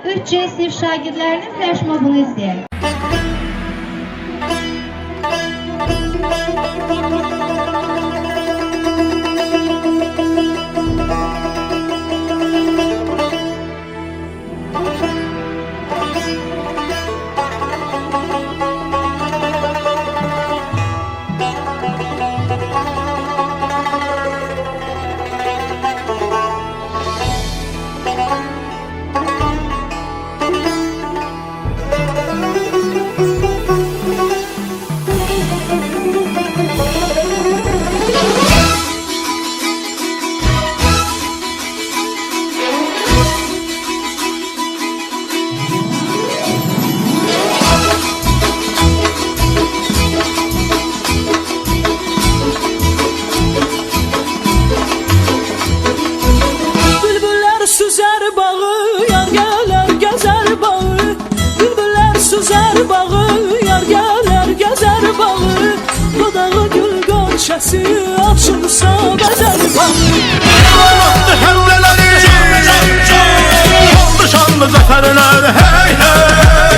3C sinif şagirdlərinin flash mobunu izləyək. Süzer bağı, yar gələr gəzər bağı. Bülbüllər süzer bağı, yar gələr gəzər bağı. Dodağı gül gölçəsi açılsa bəzər bağı. Anlattı həmlələri, oldu şanlı zəfərlər, hey hey.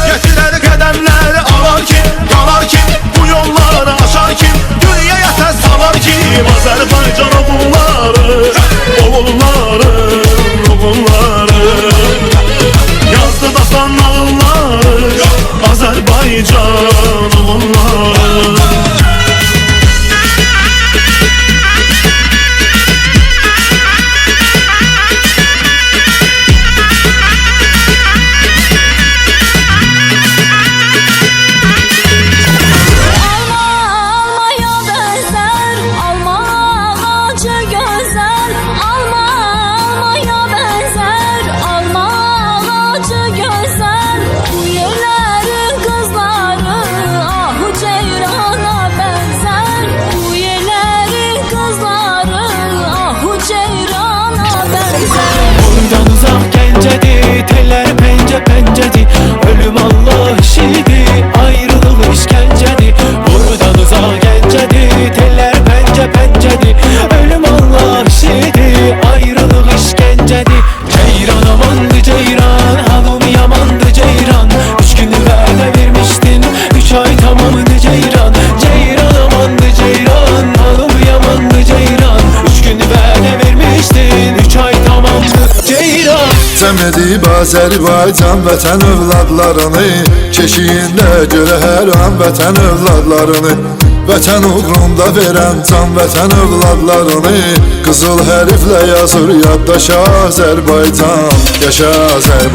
Gətirər qədəmlər, alar kim, qalar kim, bu yolları aşar kim, dünyaya təz salar kim. Azərbaycan oğulları, oğulları, yazdı dastan nağılları, Azərbaycan oğulları. Teller pence pencedi, ölüm Allah işidi, ayrılık işkencedi. Buradan uzak gencedi, teller pence pencedi, ölüm Allah işidi, ayrılık işkencedi. Ceyran amandı ceyran, halım yamandı ceyran. 3 günü vədə vermiştin, 3 ay tamamdı ceyran. Ceyran amandı ceyran, halım yamandı ceyran. 3 günü vədə vermiştin, 3 ay tamamdı ceyran. Cəm edib Azərbaycan vətən övladlarını, keşiyində görə hər an vətən övladlarını. Vətən uğrunda verən can vətən övladlarını, qızıl hərflə yazır yaddaşa Azərbaycan, yaşa Azərbaycan.